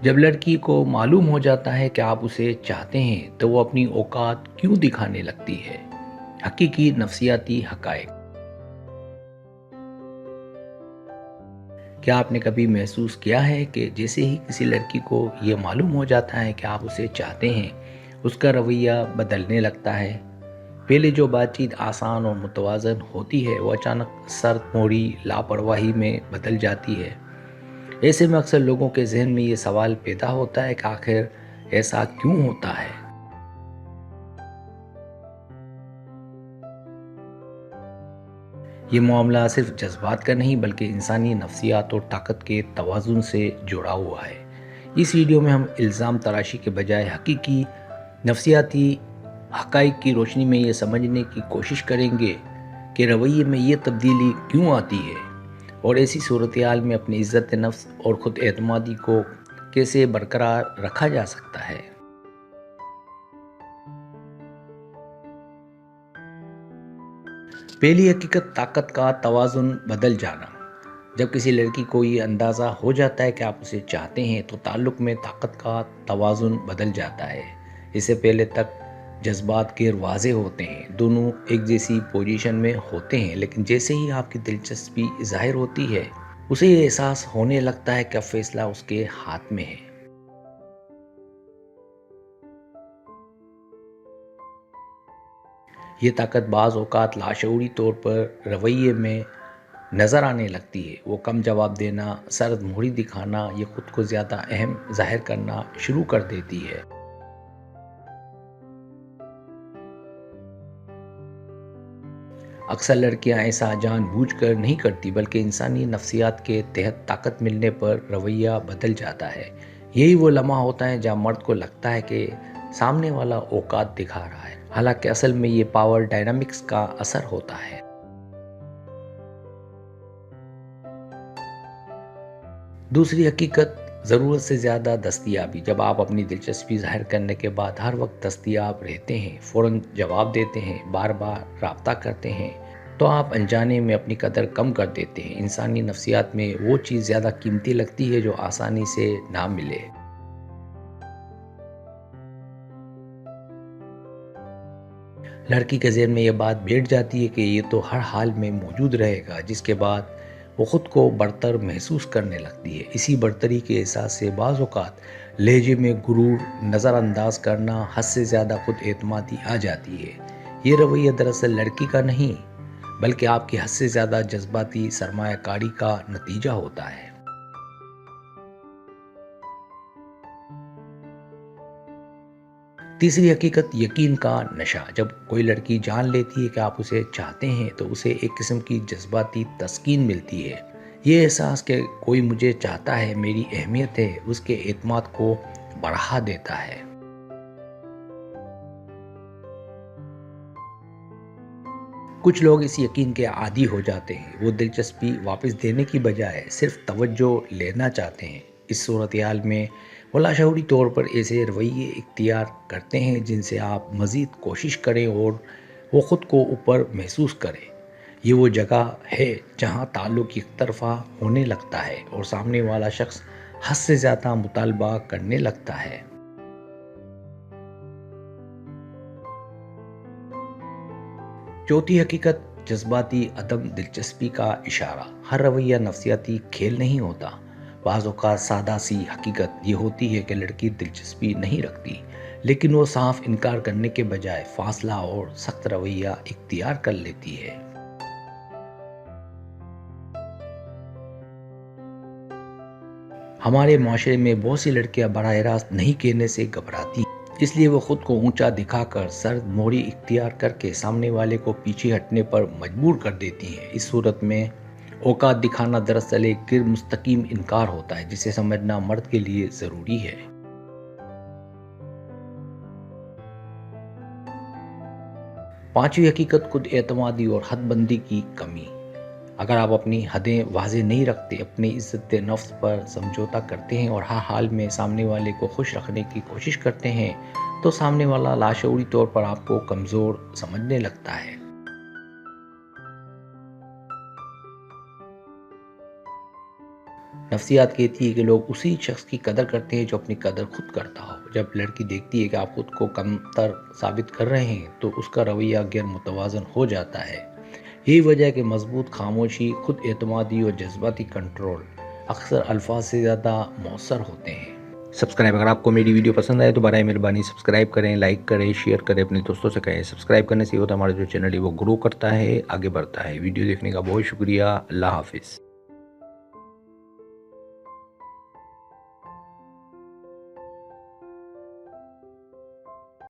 جب لڑکی کو معلوم ہو جاتا ہے کہ آپ اسے چاہتے ہیں تو وہ اپنی اوقات کیوں دکھانے لگتی ہے؟ حقیقی نفسیاتی حقائق۔ کیا آپ نے کبھی محسوس کیا ہے کہ جیسے ہی کسی لڑکی کو یہ معلوم ہو جاتا ہے کہ آپ اسے چاہتے ہیں، اس کا رویہ بدلنے لگتا ہے؟ پہلے جو بات چیت آسان اور متوازن ہوتی ہے وہ اچانک سرد موڑی لاپرواہی میں بدل جاتی ہے۔ ایسے میں اکثر لوگوں کے ذہن میں یہ سوال پیدا ہوتا ہے کہ آخر ایسا کیوں ہوتا ہے؟ یہ معاملہ صرف جذبات کا نہیں بلکہ انسانی نفسیات اور طاقت کے توازن سے جڑا ہوا ہے۔ اس ویڈیو میں ہم الزام تراشی کے بجائے حقیقی نفسیاتی حقائق کی روشنی میں یہ سمجھنے کی کوشش کریں گے کہ رویے میں یہ تبدیلی کیوں آتی ہے اور ایسی صورتحال میں اپنی عزت نفس اور خود اعتمادی کو کیسے برقرار رکھا جا سکتا ہے۔ پہلی حقیقت، طاقت کا توازن بدل جانا۔ جب کسی لڑکی کو یہ اندازہ ہو جاتا ہے کہ آپ اسے چاہتے ہیں تو تعلق میں طاقت کا توازن بدل جاتا ہے۔ اس سے پہلے تک جذبات غیر واضح ہوتے ہیں، دونوں ایک جیسی پوزیشن میں ہوتے ہیں، لیکن جیسے ہی آپ کی دلچسپی ظاہر ہوتی ہے اسے یہ احساس ہونے لگتا ہے کہ اب فیصلہ اس کے ہاتھ میں ہے۔ یہ طاقت بعض اوقات لاشعوری طور پر رویے میں نظر آنے لگتی ہے۔ وہ کم جواب دینا، سرد مہری دکھانا، یہ خود کو زیادہ اہم ظاہر کرنا شروع کر دیتی ہے۔ اکثر لڑکیاں ایسا جان بوجھ کر نہیں کرتی بلکہ انسانی نفسیات کے تحت طاقت ملنے پر رویہ بدل جاتا ہے۔ یہی وہ لمحہ ہوتا ہے جہاں مرد کو لگتا ہے کہ سامنے والا اوقات دکھا رہا ہے، حالانکہ اصل میں یہ پاور ڈائنامکس کا اثر ہوتا ہے۔ دوسری حقیقت، ضرورت سے زیادہ دستیابی۔ جب آپ اپنی دلچسپی ظاہر کرنے کے بعد ہر وقت دستیاب رہتے ہیں، فوراً جواب دیتے ہیں، بار بار رابطہ کرتے ہیں، تو آپ انجانے میں اپنی قدر کم کر دیتے ہیں۔ انسانی نفسیات میں وہ چیز زیادہ قیمتی لگتی ہے جو آسانی سے نہ ملے۔ لڑکی کے ذہن میں یہ بات بیٹھ جاتی ہے کہ یہ تو ہر حال میں موجود رہے گا، جس کے بعد وہ خود کو برتر محسوس کرنے لگتی ہے۔ اسی برتری کے احساس سے بعض اوقات لہجے میں غرور، نظر انداز کرنا، حد سے زیادہ خود اعتمادی آ جاتی ہے۔ یہ رویہ دراصل لڑکی کا نہیں بلکہ آپ کی حد سے زیادہ جذباتی سرمایہ کاری کا نتیجہ ہوتا ہے۔ تیسری حقیقت، یقین کا نشہ۔ جب کوئی لڑکی جان لیتی ہے کہ آپ اسے چاہتے ہیں تو اسے ایک قسم کی جذباتی تسکین ملتی ہے۔ یہ احساس کہ کوئی مجھے چاہتا ہے، میری اہمیت ہے، اس کے اعتماد کو بڑھا دیتا ہے۔ کچھ لوگ اس یقین کے عادی ہو جاتے ہیں۔ وہ دلچسپی واپس دینے کی بجائے صرف توجہ لینا چاہتے ہیں۔ اس صورتحال میں وہ لاشعوری طور پر ایسے رویے اختیار کرتے ہیں جن سے آپ مزید کوشش کریں اور وہ خود کو اوپر محسوس کریں۔ یہ وہ جگہ ہے جہاں تعلق یک طرفہ ہونے لگتا ہے اور سامنے والا شخص حد سے زیادہ مطالبہ کرنے لگتا ہے۔ چوتھی حقیقت، جذباتی عدم دلچسپی کا اشارہ۔ ہر رویہ نفسیاتی کھیل نہیں ہوتا۔ بعض اوقات سادہ سی حقیقت یہ ہوتی ہے کہ لڑکی دلچسپی نہیں رکھتی، لیکن وہ صاف انکار کرنے کے بجائے فاصلہ اور سخت رویہ اختیار کر لیتی ہے۔ ہمارے معاشرے میں بہت سی لڑکیاں براہ راست نہیں کہنے سے گھبراتی ہیں، اس لیے وہ خود کو اونچا دکھا کر سرد موری اختیار کر کے سامنے والے کو پیچھے ہٹنے پر مجبور کر دیتی ہیں۔ اس صورت میں اوقات دکھانا دراصل ایک غیر مستقیم انکار ہوتا ہے جسے سمجھنا مرد کے لیے ضروری ہے۔ پانچویں حقیقت، خود اعتمادی اور حد بندی کی کمی۔ اگر آپ اپنی حدیں واضح نہیں رکھتے، اپنی عزت نفس پر سمجھوتا کرتے ہیں اور ہر حال میں سامنے والے کو خوش رکھنے کی کوشش کرتے ہیں تو سامنے والا لاشعوری طور پر آپ کو کمزور سمجھنے لگتا ہے۔ نفسیات کہتی ہے کہ لوگ اسی شخص کی قدر کرتے ہیں جو اپنی قدر خود کرتا ہو۔ جب لڑکی دیکھتی ہے کہ آپ خود کو کمتر ثابت کر رہے ہیں تو اس کا رویہ غیر متوازن ہو جاتا ہے۔ یہی وجہ ہے کہ مضبوط خاموشی، خود اعتمادی اور جذباتی کنٹرول اکثر الفاظ سے زیادہ مؤثر ہوتے ہیں۔ اگر آپ کو میری ویڈیو پسند آئے تو برائے مہربانی سبسکرائب کریں، لائک کریں، شیئر کریں، اپنے دوستوں سے کہیں۔ سبسکرائب کرنے سے یہ ہوتا ہے ہمارا جو چینل ہے وہ گرو کرتا ہے، آگے بڑھتا ہے۔ ویڈیو دیکھنے کا بہت شکریہ۔ اللہ حافظ۔